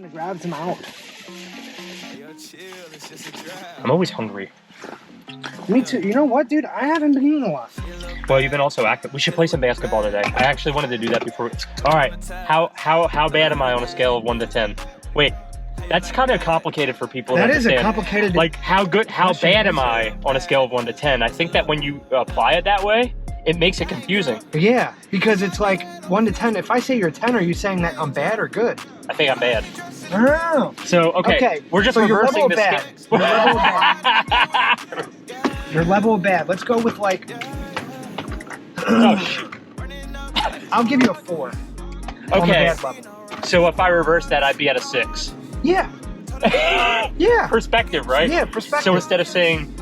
gonna grab some out. I'm always hungry. Me too. You know what, dude? I haven't been eating a lot. Well, you've been also active. We should play some basketball today. I actually wanted to do that before. All right. How bad am I on a scale of 1 to 10? Wait, that's kind of complicated for people to understand. That is a complicated. Like how bad am I on a scale of 1 to 10? I think that when you apply it that way, it makes it confusing. Yeah, because it's like 1 to 10. If I say you're 10, are you saying that I'm bad or good? I think I'm bad. Oh. So okay, we're just reversing this. Your level of bad. Your level of bad. Let's go with like. Oh shoot. I'll give you a 4. Okay. So if I reverse that, I'd be at a 6. Yeah. Yeah. Perspective, right? Yeah, perspective. So instead of saying,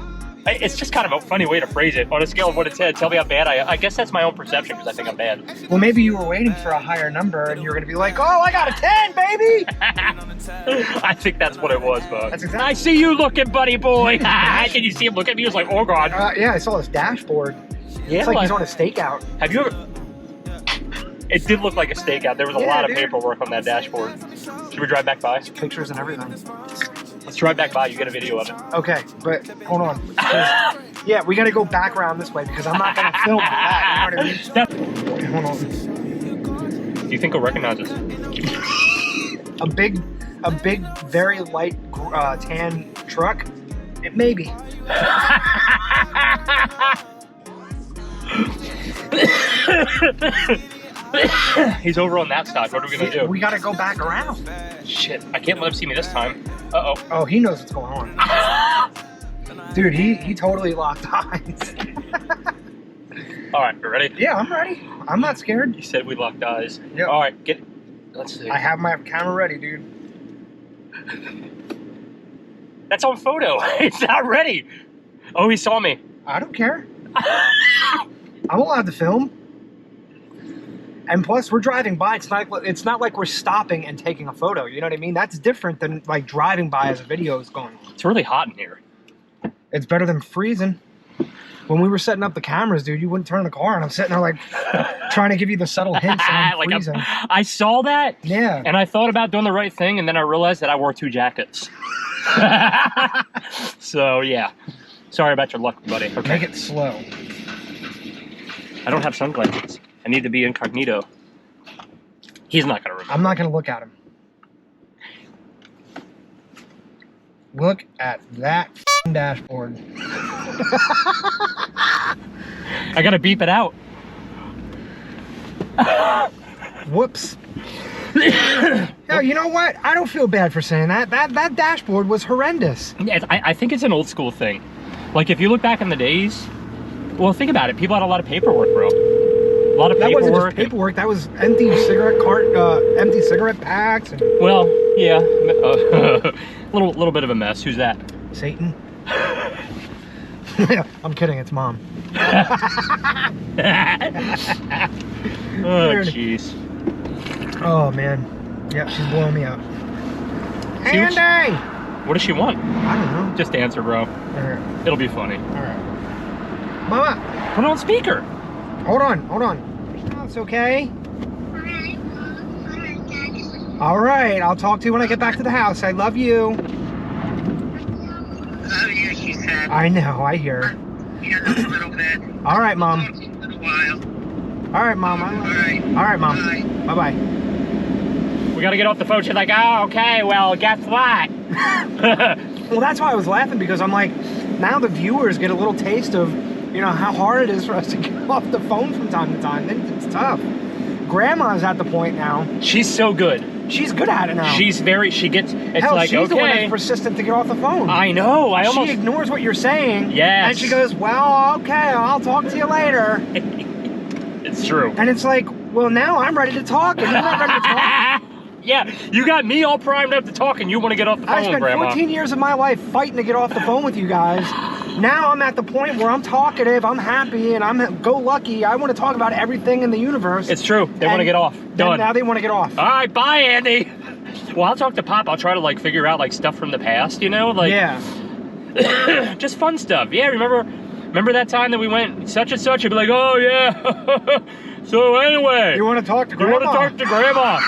it's just kind of a funny way to phrase it. On a scale of 1 to 10, tell me how bad I guess that's my own perception because I think I'm bad. Well, maybe you were waiting for a higher number and you were going to be like, oh, I got a 10, baby! I think that's what it was, bud. That's exactly. I see you looking, buddy boy. Can you see him look at me? He was like, oh, God. Yeah, I saw his dashboard. Yeah, it's like he's on a stakeout. Have you ever... It did look like a stakeout. There was a lot of paperwork on that dashboard. Should we drive back by? Pictures and everything. Let's drive back by. You get a video of it. Okay, but hold on. Yeah, we got to go back around this way because I'm not going to film that. You know what I mean? Okay, hold on. Do you think he'll recognize us? A big, very light tan truck? It maybe. He's over on that side. What are we going to do? We got to go back around. Shit, I can't let him see me this time. Uh-oh. Oh, he knows what's going on. Dude, he totally locked eyes. All right, you ready? Yeah, I'm ready. I'm not scared. You said we locked eyes. Yep. All right, let's see. I have my camera ready, dude. That's on photo. It's not ready. Oh, he saw me. I don't care. I'm allowed to film. And plus, we're driving by. It's not like we're stopping and taking a photo. You know what I mean? That's different than like driving by as a video is going on. It's really hot in here. It's better than freezing. When we were setting up the cameras, dude, you wouldn't turn the car, and I'm sitting there like trying to give you the subtle hints that I'm freezing. I saw that. Yeah. And I thought about doing the right thing, and then I realized that I wore 2 jackets. So yeah. Sorry about your luck, buddy. Okay. Make it slow. I don't have sunglasses. I need to be incognito. He's not going to remember. I'm not going to look at him. Look at that dashboard. I got to beep it out. Whoops. No, you know what? I don't feel bad for saying that. That dashboard was horrendous. I think it's an old school thing. Like, if you look back in the days, well, think about it. People had a lot of paperwork, bro. A lot of paperwork. That wasn't just paperwork. That was empty cigarette packs. And well, yeah, little bit of a mess. Who's that? Satan. I'm kidding. It's Mom. Oh, jeez. Oh man. Yeah, she's blowing me up. Andy! What does she want? I don't know. Just answer, bro. All right. It'll be funny. All right. Mama. Put it on speaker. Hold on. Oh, it's okay. All right. I'll talk to you when I get back to the house. I love you. Love you, she said. I know. I hear. Yeah, a little bit. All right, Mom. A little while. All right, Mom. All right. All right, Mom. Bye-bye. We got to get off the phone. She's like, oh, okay, well, guess what? Well, that's why I was laughing, because I'm like, now the viewers get a little taste of, you know, how hard it is for us to get off the phone from time to time. It's tough. Grandma's at the point now. She's so good. She's good at it now. She gets, Hell, like, she's okay. the one that's persistent to get off the phone. I know, She ignores what you're saying. Yes. And she goes, well, okay, I'll talk to you later. It's true. And it's like, well, now I'm ready to talk, and you're not ready to talk. Yeah, you got me all primed up to talk, and you want to get off the phone, I spent Grandma. 14 years of my life fighting to get off the phone with you guys. Now I'm at the point where I'm talkative, I'm happy, and I'm go-lucky. I want to talk about everything in the universe. It's true. They want to get off. Done. Now they want to get off. All right, bye, Andy. Well, I'll talk to Pop. I'll try to, like, figure out, like, stuff from the past, you know? Like, yeah. Just fun stuff. Yeah, remember that time that we went such and such? You'd be like, oh, yeah. So anyway, You want to talk to you want Grandma? to talk to Grandma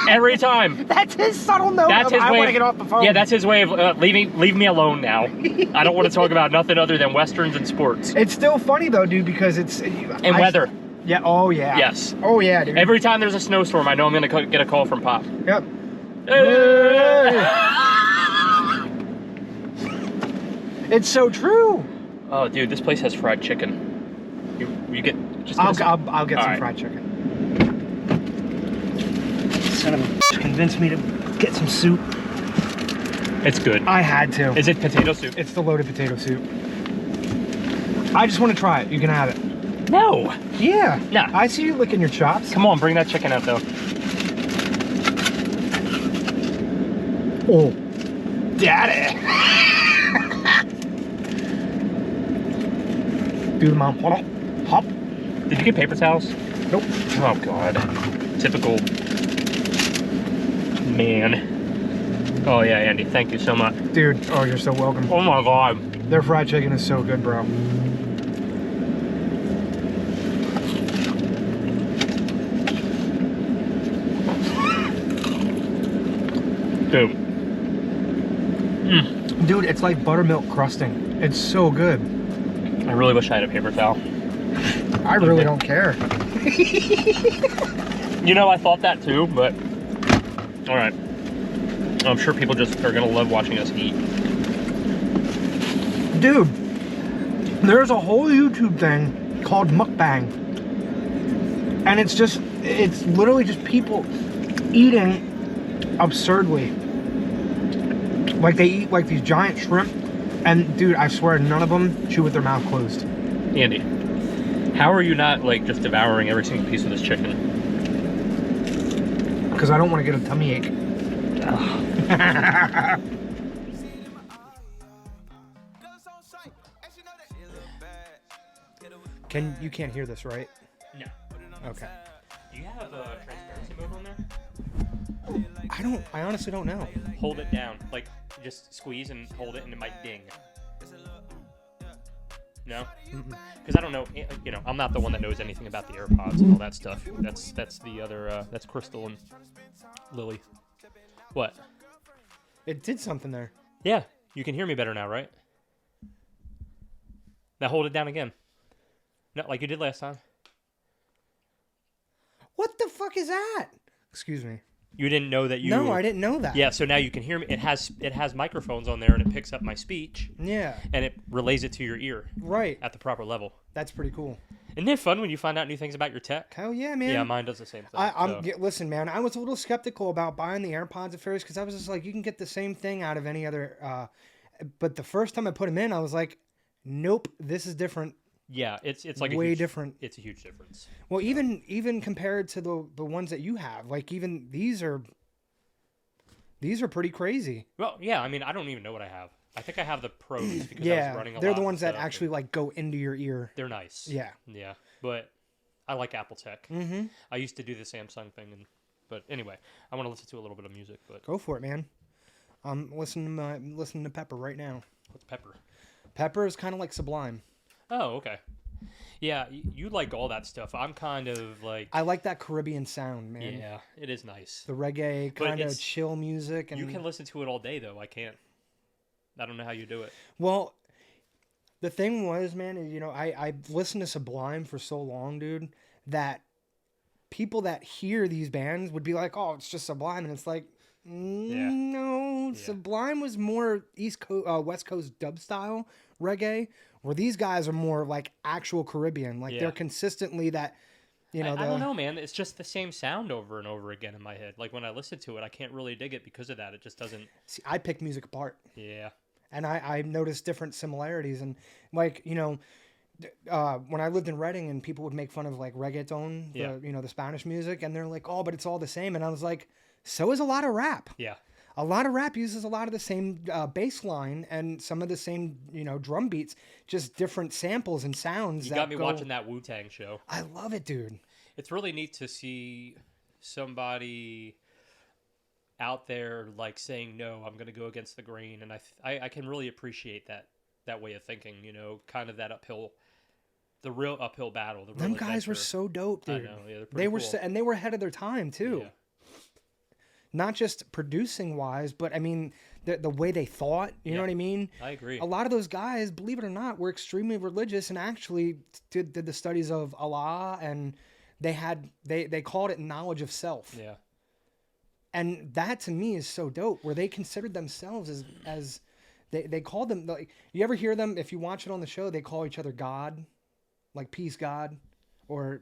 every time. That's his subtle note. I want to get off the phone. Yeah, that's his way of leave me alone now. I don't want to talk about nothing other than westerns and sports It's still funny though, dude, because it's and weather. Yeah. Oh yeah. Yes. Oh yeah, dude. Every time there's a snowstorm, I know I'm gonna get a call from Pop. Yep. It's so true. Oh, dude, this place has fried chicken. You get just. I'll get All some right. fried chicken. Son of a bitch convinced me to get some soup. It's good. I had to. Is it potato soup? It's the loaded potato soup. I just want to try it. You can have it. No. Yeah. Nah. I see you licking your chops. Come on, bring that chicken out though. Oh, daddy. Do the mom. Hold on. Hop. Did you get paper towels? Nope. Oh God. Typical man. Oh yeah, Andy. Thank you so much. Dude, oh, you're so welcome. Oh my God. Their fried chicken is so good, bro. Dude. Dude, it's like buttermilk crusting. It's so good. I really wish I had a paper towel. I really don't care. You know, I thought that too, but all right. I'm sure people just are gonna love watching us eat. Dude, there's a whole YouTube thing called mukbang. And it's literally just people eating absurdly. Like they eat like these giant shrimp. And dude, I swear none of them chew with their mouth closed. Andy, how are you not like just devouring every single piece of this chicken? Because I don't want to get a tummy ache. You can't hear this, right? No. Okay. Do you have a transparency mode on there? I honestly don't know. Hold it down. Like, just squeeze and hold it and it might ding. No? Because I don't know, you know, I'm not the one that knows anything about the AirPods and all that stuff. That's the other, that's Crystal and Lily. What? It did something there. Yeah, you can hear me better now, right? Now hold it down again. No, like you did last time. What the fuck is that? Excuse me. You didn't know that you... No, I didn't know that. Yeah, so now you can hear me. It has microphones on there and it picks up my speech. Yeah. And it relays it to your ear. Right. At the proper level. That's pretty cool. Isn't it fun when you find out new things about your tech? Hell yeah, man. Yeah, mine does the same thing. Listen, man, I was a little skeptical about buying the AirPods at first because I was just like, you can get the same thing out of any other... but the first time I put them in, I was like, nope, this is different. Yeah, it's like way different. It's a huge difference. Well, even compared to the ones that you have, like even these are pretty crazy. Well, yeah, I mean, I don't even know what I have. I think I have the Pros because I was running a lot. They're the ones that stuff, actually like go into your ear. They're nice. Yeah. Yeah, but I like Apple tech. Mm-hmm. I used to do the Samsung thing, but anyway, I want to listen to a little bit of music. But go for it, man. I'm listening to Pepper right now. What's Pepper? Pepper is kind of like Sublime. Oh, okay. Yeah, you like all that stuff. I'm kind of like... I like that Caribbean sound, man. Yeah, it is nice. The reggae, kind of chill music. And you can listen to it all day, though. I can't. I don't know how you do it. Well, the thing was, man, you know, I've listened to Sublime for so long, dude, that people that hear these bands would be like, oh, it's just Sublime. And it's like, no, Sublime was more West Coast dub style reggae, where these guys are more like actual Caribbean. Like they're consistently that, you know. I don't know, man. It's just the same sound over and over again in my head. Like when I listen to it, I can't really dig it because of that. It just doesn't. See, I pick music apart. Yeah. And I noticed different similarities. And like, you know, when I lived in Reading and people would make fun of like reggaeton, the Spanish music, and they're like, oh, but it's all the same. And I was like, so is a lot of rap. Yeah. A lot of rap uses a lot of the same bass line and some of the same, you know, drum beats, just different samples and sounds. You got me watching that Wu-Tang show. I love it, dude. It's really neat to see somebody out there like saying, no, I'm going to go against the grain. And I can really appreciate that way of thinking, you know, kind of that uphill the real uphill battle. The real Them guys were adventure. so dope, I dude. know. Yeah, they're They pretty were, cool. and they were ahead of their time too. Yeah. Not just producing wise, but I mean the way they thought. You know Yeah. what I mean? I agree. A lot of those guys, believe it or not, were extremely religious and actually did the studies of Allah, and they called it knowledge of self. Yeah. And that to me is so dope, where they considered themselves as they called them, like, you ever hear them, if you watch it on the show, they call each other God, like peace God, or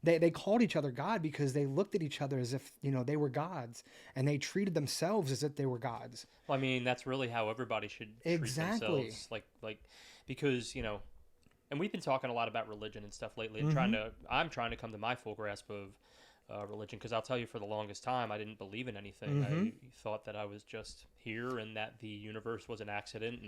they called each other God because they looked at each other as if, you know, they were gods, and they treated themselves as if they were gods. Well, I mean, that's really how everybody should treat Exactly. themselves. Like, because, you know, and we've been talking a lot about religion and stuff lately, and I'm trying to come to my full grasp of religion, because I'll tell you, for the longest time, I didn't believe in anything. I thought that I was just here and that the universe was an accident,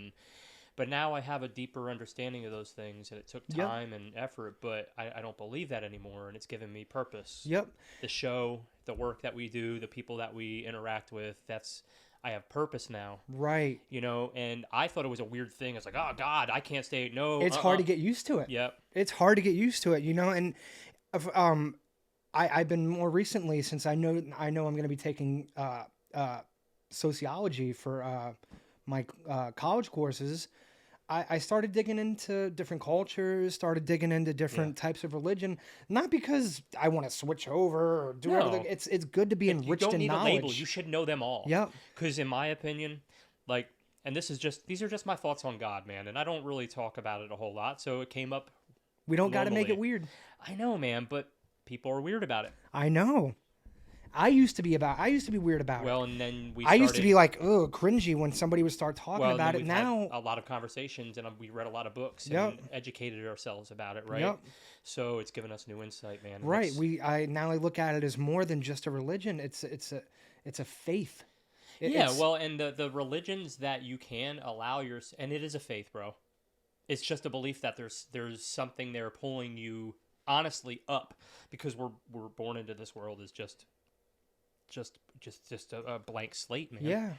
but now I have a deeper understanding of those things, and it took time and effort, but I don't believe that anymore, and it's given me purpose. Yep. The show, the work that we do, the people that we interact with, I have purpose now. Right. You know, and I thought it was a weird thing. It's like, oh God, I can't stay. No, It's hard to get used to it. Yep. It's hard to get used to it, you know, and I've been more recently, since I know I'm going to be taking sociology for my college courses. I started digging into different cultures, started digging into different types of religion, not because I want to switch over or do everything. It's good to be enriched in knowledge. You don't need a label. You should know them all. Yep. Because in my opinion, like, and these are just my thoughts on God, man, and I don't really talk about it a whole lot, so it came up. We don't got to make it weird. I know, man, but people are weird about it. I know. I used to be weird about it. Well, and then I used to be like, oh, cringy when somebody would start talking about it. Now a lot of conversations, and we read a lot of books and educated ourselves about it, right? Yep. So it's given us new insight, man. Right. I look at it as more than just a religion. It's a faith. Well, and the religions that you can allow and it is a faith, bro. It's just a belief that there's something there pulling you honestly up, because we're born into this world as just a blank slate, man. Yeah.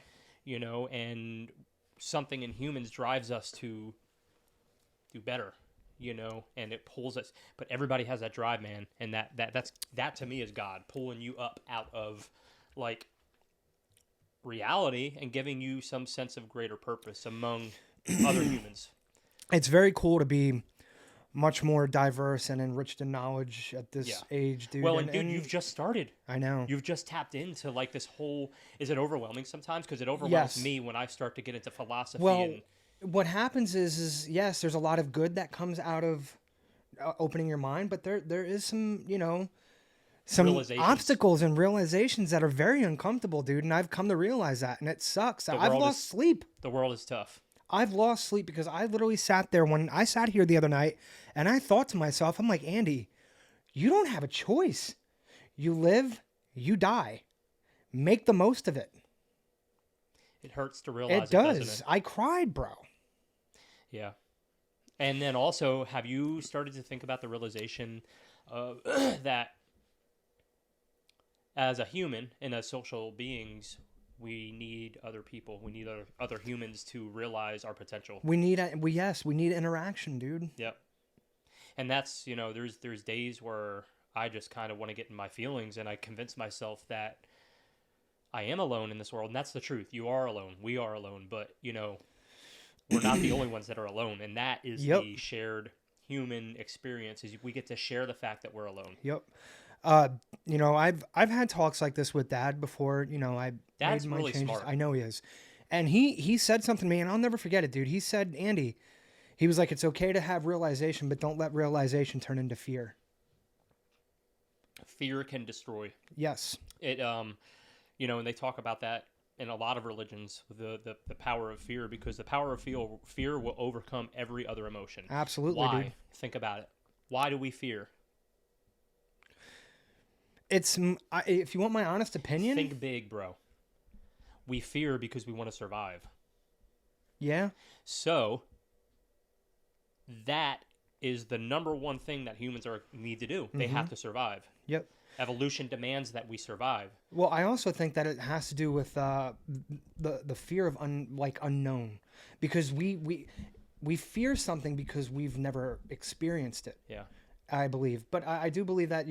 You know, and something in humans drives us to do better, you know, and it pulls us. But everybody has that drive, man, and that to me is God pulling you up out of, like, reality and giving you some sense of greater purpose among other humans. It's very cool to be much more diverse and enriched in knowledge at this age, dude. Well, and dude, you've just started. I know. You've just tapped into, like, this whole... Is it overwhelming sometimes? Because it overwhelms me when I start to get into philosophy. Well, what happens is yes, there's a lot of good that comes out of opening your mind, but there is some, you know, some obstacles and realizations that are very uncomfortable, dude. And I've come to realize that, and it sucks. I've lost sleep. The world is tough. I've lost sleep because I literally sat there when I sat here the other night, and I thought to myself, I'm like, Andy, you don't have a choice. You live, you die. Make the most of it. It hurts to realize it does. Doesn't it? I cried, bro. Yeah. And then also, have you started to think about the realization that as a human and as social beings, we need other people. We need other humans to realize our potential. We need interaction, dude. Yep. And that's, you know, there's days where I just kind of want to get in my feelings, and I convince myself that I am alone in this world, and that's the truth. You are alone. We are alone, but, you know, we're not the only ones that are alone, and that is the shared human experience. Is we get to share the fact that we're alone. Yep. You know, I've had talks like this with Dad before. You know, Dad's made my really changes. smart. I know he is, and he said something to me, and I'll never forget it, dude. He said, Andy, he was like, it's okay to have realization, but don't let realization turn into fear. Fear can destroy. Yes. It you know, and they talk about that in a lot of religions, the power of fear, because the power of fear will overcome every other emotion. Absolutely. Why? Dude. Think about it. Why do we fear? If you want my honest opinion, think big, bro. We fear because we want to survive. Yeah. So that is the number one thing that humans need to do. They have to survive. Yep. Evolution demands that we survive. Well, I also think that it has to do with the fear of unknown, because we fear something because we've never experienced it. Yeah. I believe, but I do believe that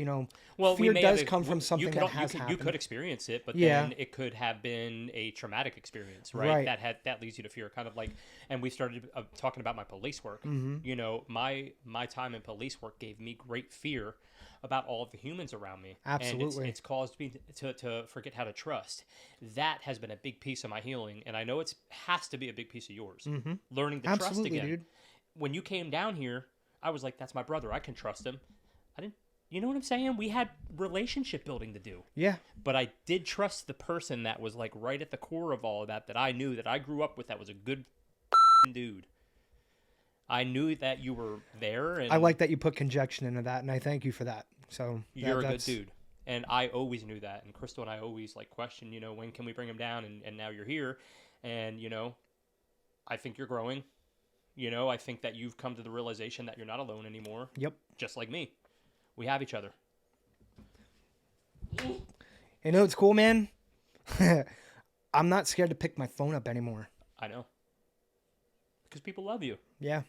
Well, fear does come from something that has happened. You could experience it, but Yeah. then it could have been a traumatic experience, right? That leads you to fear, kind of like. And we started talking about my police work. Mm-hmm. My time in police work gave me great fear about all of the humans around me. Absolutely, and it's caused me to forget how to trust. That has been a big piece of my healing, and I know it has to be a big piece of yours. Mm-hmm. Learning to Absolutely, trust again. dude. When you came down here, I was like, that's my brother. I can trust him. I didn't, you know what I'm saying? We had relationship building to do. Yeah. But I did trust the person that was like right at the core of all of that I knew, that I grew up with, that was a good dude. I knew that you were there. And I like that you put conjunction into that, and I thank you for that. So you're a good dude. And I always knew that. And Crystal and I always like questioned, when can we bring him down? And now you're here. And, I think you're growing. I think that you've come to the realization that you're not alone anymore. Yep. Just like me. We have each other. It's cool, man? I'm not scared to pick my phone up anymore. I know. Because people love you. Yeah.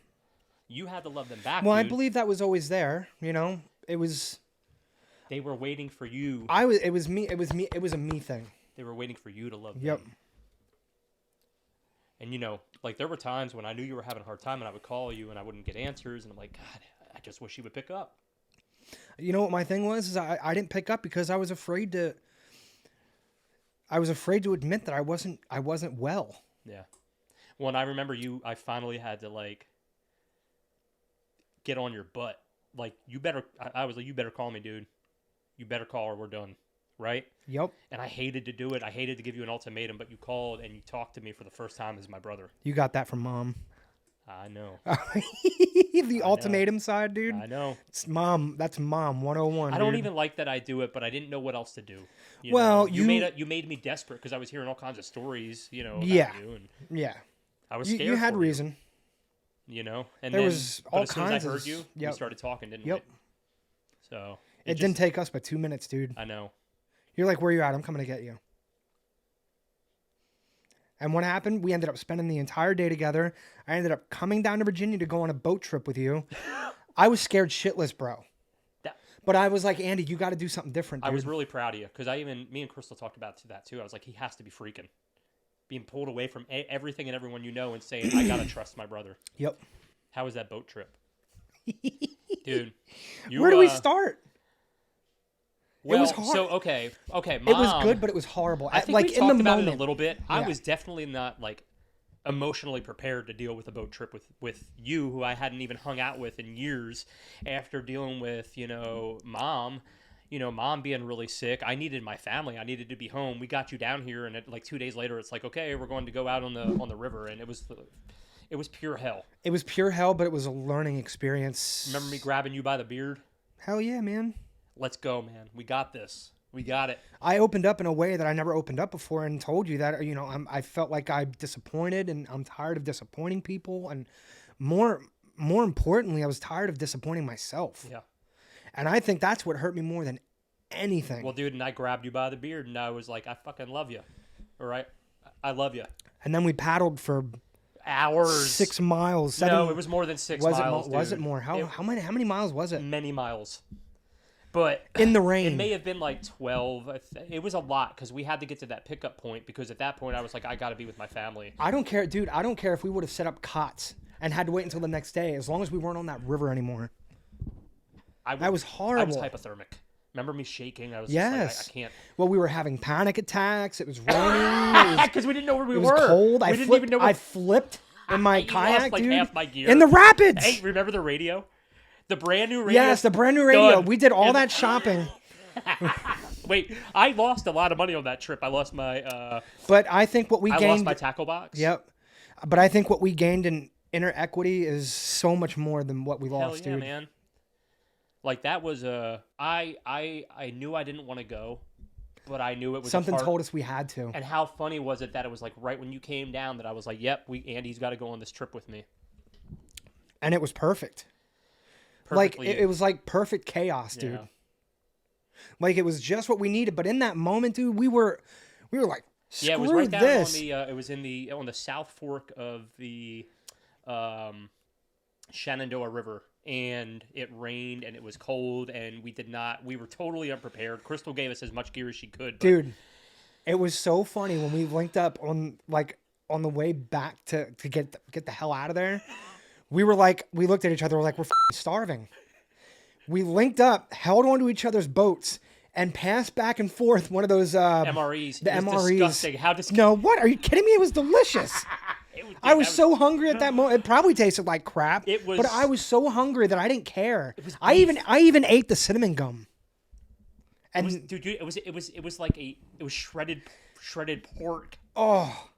You had to love them back, Well, dude. I believe that was always there, It was... They were waiting for you. It was a me thing. They were waiting for you to love Yep. them. And, there were times when I knew you were having a hard time and I would call you and I wouldn't get answers. And I'm like, God, I just wish you would pick up. You know what my thing was? Is I didn't pick up because I was afraid to admit that I wasn't well. Yeah. Well, and I remember I finally had to, get on your butt. I was like, you better call me, dude. You better call or we're done. Right? Yep. And I hated to do it. I hated to give you an ultimatum, but you called and you talked to me for the first time as my brother. You got that from Mom. I know. The ultimatum side, dude. I know. It's Mom. That's Mom 101. I don't even like that I do it, but I didn't know what else to do. You made me desperate because I was hearing all kinds of stories, about you. And yeah. I was scared. You had for reason. And there was all as soon kinds as I heard you, yep. we started talking, didn't yep. we? So it didn't take us but 2 minutes, dude. I know. You're like, where you at? I'm coming to get you. And what happened? We ended up spending the entire day together. I ended up coming down to Virginia to go on a boat trip with you. I was scared shitless, bro. But I was like, Andy, you got to do something different, dude. I was really proud of you because me and Crystal talked about that too. I was like, he has to be freaking. Being pulled away from everything and everyone and saying, I got to trust my brother. Yep. How was that boat trip? Dude. Where do we start? Well, it was hard. So, okay, Mom, it was good, but it was horrible. I think we talked about it a little bit. Yeah. I was definitely not, emotionally prepared to deal with a boat trip with you, who I hadn't even hung out with in years, after dealing with, Mom. Mom being really sick. I needed my family. I needed to be home. We got you down here, and 2 days later, it's like, okay, we're going to go out on the river, and it was pure hell. It was pure hell, but it was a learning experience. Remember me grabbing you by the beard? Hell yeah, man. Let's go, man. We got this. We got it. I opened up in a way that I never opened up before and told you that, I felt like I'm disappointed and I'm tired of disappointing people. And more importantly, I was tired of disappointing myself. Yeah. And I think that's what hurt me more than anything. Well, dude, and I grabbed you by the beard and I was like, I fucking love you. All right? I love you. And then we paddled for hours. 6 miles. 7, no, it was more than 6 miles. Was it more? How many miles was it? Many miles. But in the rain, it may have been 12. It was a lot because we had to get to that pickup point because at that point I was like, I got to be with my family. I don't care, dude. I don't care if we would have set up cots and had to wait until the next day, as long as we weren't on that river anymore. That was horrible. I was hypothermic. Remember me shaking? I was yes. just like, I can't. Well, we were having panic attacks. It was raining. Because we didn't know where we were. It was cold. We didn't even know. I flipped in my kayak, lost, dude. Half my gear. In the rapids. Hey, remember the radio? The brand new radio. Yes, the brand new radio. Done. We did all that shopping. Wait, I lost a lot of money on that trip. I lost my. But I think what we gained. I lost my tackle box. Yep. But I think what we gained in inner equity is so much more than what we lost, Hell yeah, dude. Man. That was I knew I didn't want to go, but I knew it was something told us we had to. And how funny was it that it was right when you came down that I was like, "Yep, Andy's got to go on this trip with me." And it was perfect. Perfectly. It was like perfect chaos, dude. Yeah. It was just what we needed. But in that moment, dude, we were like, screw it was right this. down on the it was on the South Fork of the Shenandoah River, and it rained and it was cold, and we were totally unprepared. Crystal gave us as much gear as she could. But Dude, it was so funny when we linked up on the way back to get the hell out of there. We looked at each other, we're like, we're starving. We linked up, held onto each other's boats, and passed back and forth one of those MREs. The it was MREs. disgusting. How disgusting. No, what? Are you kidding me? It was delicious. I was so hungry at that moment. It probably tasted like crap. But I was so hungry that I didn't care. I even ate the cinnamon gum. And it was like shredded pork. Oh,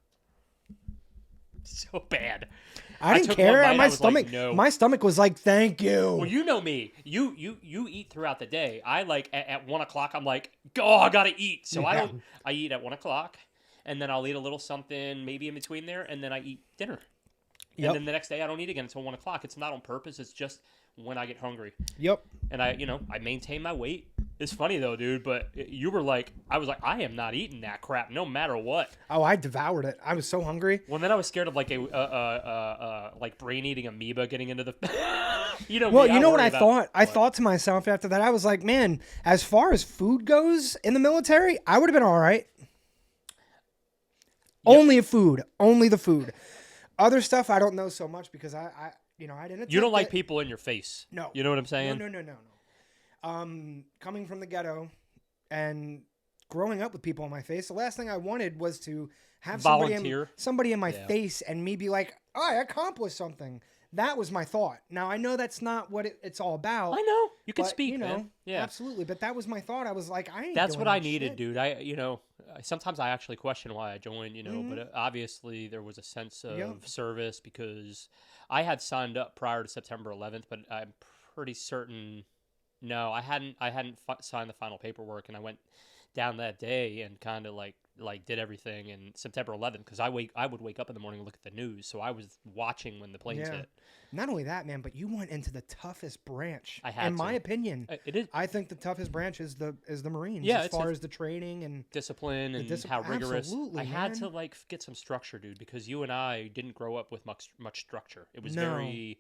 so bad. I didn't care. My stomach was like, thank you. Well, you know me. You eat throughout the day. I at 1 o'clock. I'm like, oh, I gotta eat. So Yeah. I eat at 1 o'clock, and then I'll eat a little something maybe in between there, and then I eat dinner. Yep. And then the next day I don't eat again until 1 o'clock. It's not on purpose. It's just when I get hungry. Yep. And I maintain my weight. It's funny though, dude. But I was like, I am not eating that crap, no matter what. Oh, I devoured it. I was so hungry. Well, then I was scared of like like brain eating amoeba getting into the. Well, you know what I thought? I thought to myself after that. I was like, man, as far as food goes in the military, I would have been all right. Yep. Only the food. Other stuff I don't know so much because I didn't. You don't like people in your face. No. You know what I'm saying? No. Coming from the ghetto and growing up with people in my face, the last thing I wanted was to have somebody in my face and me be like, oh, I accomplished something. That was my thought. Now, I know that's not what it's all about. I know. You can speak, man. Yeah. Absolutely. But that was my thought. I was like, That's what I needed, dude. Sometimes I actually question why I joined, but obviously there was a sense of service because I had signed up prior to September 11th, but I'm pretty certain, no, I hadn't signed the final paperwork, and I went down that day and kind of like did everything in September 11th because I would wake up in the morning and look at the news, so I was watching when the planes hit. Not only that, man, but you went into the toughest branch. I had in my opinion. It is. I think the toughest branch is the Marines. Yeah, as far as the training and discipline and how rigorous. Absolutely, I had to get some structure, dude, because you and I didn't grow up with much structure. It was very,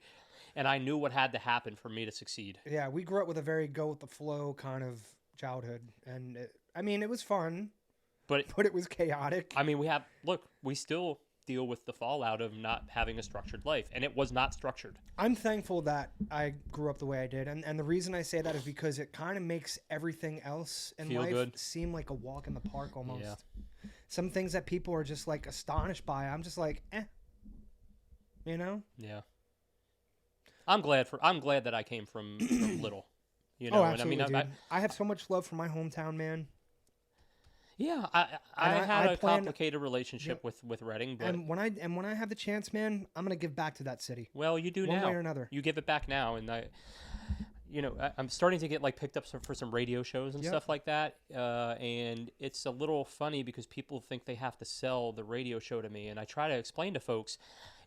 and I knew what had to happen for me to succeed. Yeah, we grew up with a very go with the flow kind of childhood, and it was fun, but it was chaotic. I mean, we still deal with the fallout of not having a structured life, and it was not structured. I'm thankful that I grew up the way I did, and the reason I say that is because it kind of makes everything else in life seem like a walk in the park almost. Yeah. Some things that people are just like astonished by, I'm just like, Yeah. I'm glad that I came from little. Absolutely, and dude. I have so much love for my hometown, man. Yeah, I had a complicated relationship with Reading, but when I have the chance, man, I'm gonna give back to that city. Well, you do now. One way or another. You give it back now, and I'm starting to get picked up for some radio shows and stuff like that, and it's a little funny because people think they have to sell the radio show to me, and I try to explain to folks,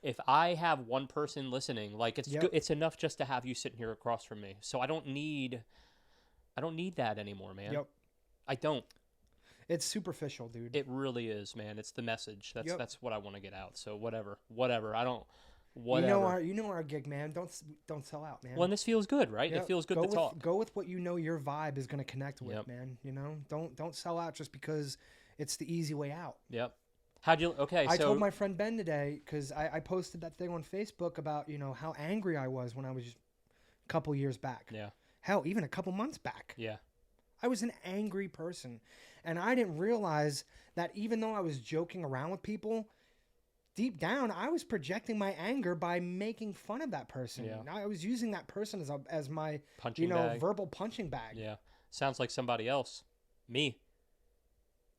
if I have one person listening, it's enough just to have you sitting here across from me. So I don't need that anymore, man. Yep. I don't. It's superficial, dude. It really is, man. It's the message. That's what I want to get out. So whatever. I don't. Whatever. You know our gig, man. Don't sell out, man. Well, and this feels good, right? Yep. It feels good to talk. Go with what your vibe is going to connect with, man. Don't sell out just because it's the easy way out. Yep. I told my friend Ben today because I posted that thing on Facebook about how angry I was when I was a couple years back. Yeah. Hell, even a couple months back. Yeah. I was an angry person. And I didn't realize that even though I was joking around with people, deep down, I was projecting my anger by making fun of that person. Yeah. I was using that person as my punching bag. Verbal punching bag. Yeah. Sounds like somebody else. Me.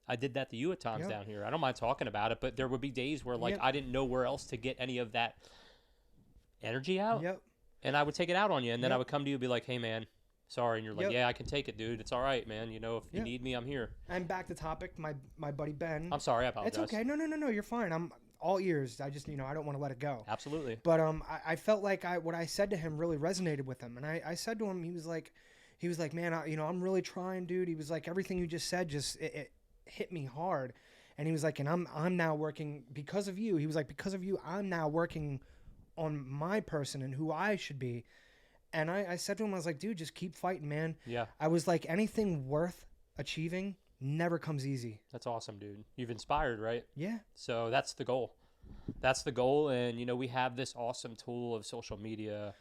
I did that to you at times down here. I don't mind talking about it, but there would be days where I didn't know where else to get any of that energy out. Yep. And I would take it out on you, and then I would come to you and be like, hey, man, sorry. And you're like, yeah, I can take it, dude. It's all right, man. If you need me, I'm here. And back to topic, my buddy Ben. I'm sorry, I apologize. It's okay. No, you're fine. I'm all ears. I just, I don't want to let it go. Absolutely. But I felt like what I said to him really resonated with him. And I said to him, he was like, man, I'm really trying, dude. He was like, everything you just said, it hit me hard. And he was like, and I'm now working because of you. He was like, because of you, I'm now working on my person and who I should be. And I said to him, I was like, dude, just keep fighting, man. Yeah. I was like, anything worth achieving never comes easy. That's awesome, dude. You've inspired, right? Yeah. So that's the goal. That's the goal. And, you know, we have this awesome tool of social media.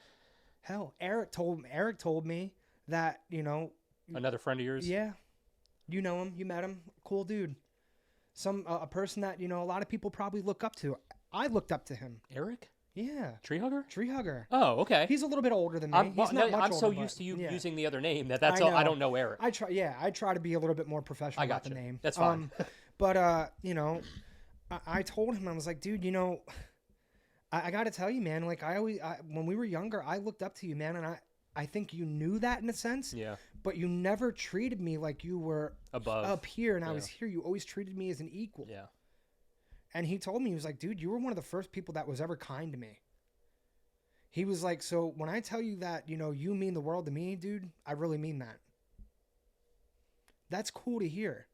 Hell, Eric told me that, you know. Another friend of yours? Yeah. You know him. You met him. Cool dude. A person that, you know, a lot of people probably look up to. I looked up to him. Eric? Yeah. Tree hugger? Tree hugger. Oh, okay. He's a little bit older than me. I'm He's not much I'm so older, used to you yeah. using the other name that's all. I don't know Eric. I try to be a little bit more professional about the name. That's fine. But you know, I told him, I was like, dude, you know, I got to tell you, man, like when we were younger, I looked up to you, man, and I think you knew that in a sense. Yeah. But you never treated me like you were above up here and I was here. You always treated me as an equal. Yeah. And he told me, he was like, dude, you were one of the first people that was ever kind to me. He was like, so when I tell you that, you know, you mean the world to me, dude, I really mean that. That's cool to hear.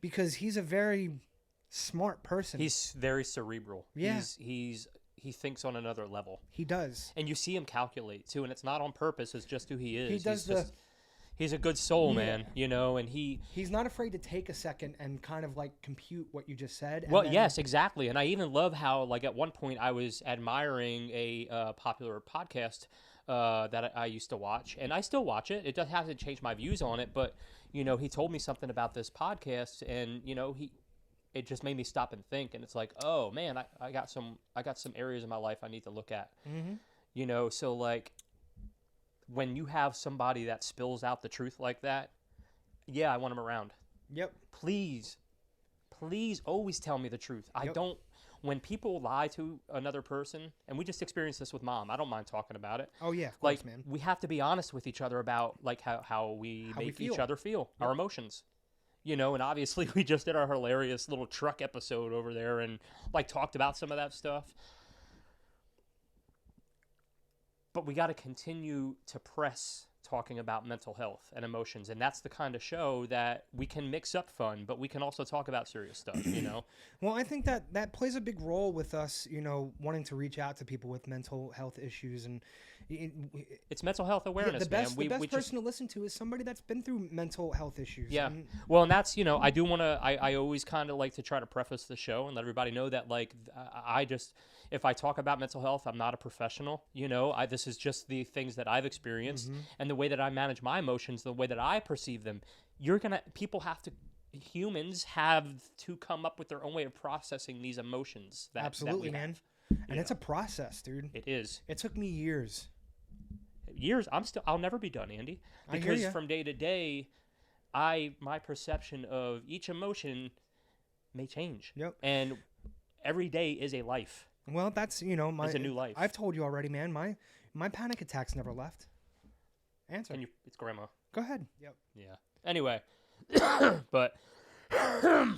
Because he's a very smart person. He's very cerebral. Yeah. He thinks on another level. He does. And you see him calculate too, and it's not on purpose, it's just who he is. He does he's a good soul, man, you know, and he's not afraid to take a second and kind of like compute what you just said. Well, yes, exactly. And I even love how, like, at one point I was admiring a popular podcast that I used to watch, and I still watch it. It hasn't changed my views on it, but, you know, he told me something about this podcast, and, you know, it just made me stop and think, and it's like, oh man, I got some areas in my life I need to look at. Mm-hmm. You know, so like when you have somebody that spills out the truth like that, yeah, I want them around. Yep. Please always tell me the truth. Yep. When people lie to another person, and we just experienced this with Mom, I don't mind talking about it. Oh yeah, of like, course, man. We have to be honest with each other about like how we make each other feel, our emotions. You know, and obviously we just did our hilarious little truck episode over there and like talked about some of that stuff. But we got to continue to press talking about mental health and emotions. And that's the kind of show that we can mix up fun, but we can also talk about serious stuff, you know? Well, I think that plays a big role with us, you know, wanting to reach out to people with mental health issues. And it's mental health awareness, the best, man. The best person to listen to is somebody that's been through mental health issues. Yeah. Well, and that's, you know, I do want to, I always kind of like to try to preface the show and let everybody know that, like, if I talk about mental health, I'm not a professional, you know, this is just the things that I've experienced and the way that I manage my emotions, the way that I perceive them. Humans have to come up with their own way of processing these emotions. Absolutely, man. And it's a process, dude. It is. It took me years. I'll never be done, Andy, because from day to day, my perception of each emotion may change. Yep. And every day is a life. Well, that's, you know, it's a new life. I've told you already, man. My panic attacks never left. Answer. And it's grandma. Go ahead. Yep. Yeah. Anyway, but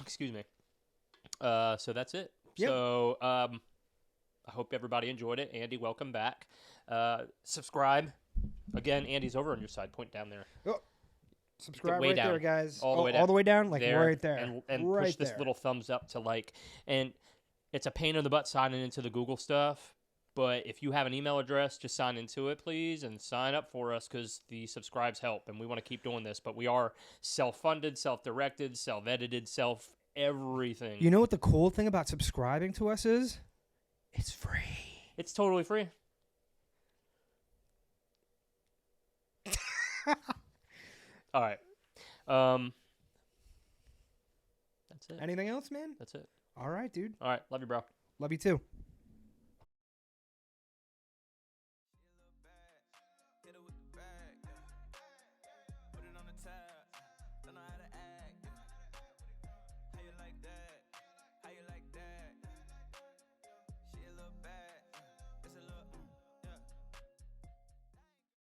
excuse me. So that's it. Yep. So I hope everybody enjoyed it. Andy, welcome back. Subscribe. Again, Andy's over on your side. Point down there. Oh. Subscribe way right down. there, guys. All the way down. All the way down, like there, right there. And right push this little thumbs up to like. And it's a pain in the butt signing into the Google stuff. But if you have an email address, just sign into it, please, and sign up for us because the subscribes help, and we want to keep doing this. But we are self-funded, self-directed, self-edited, everything. You know what the cool thing about subscribing to us is? It's free. It's totally free. All right. That's it. Anything else, man? That's it. All right, dude. All right. Love you, bro. Love you too.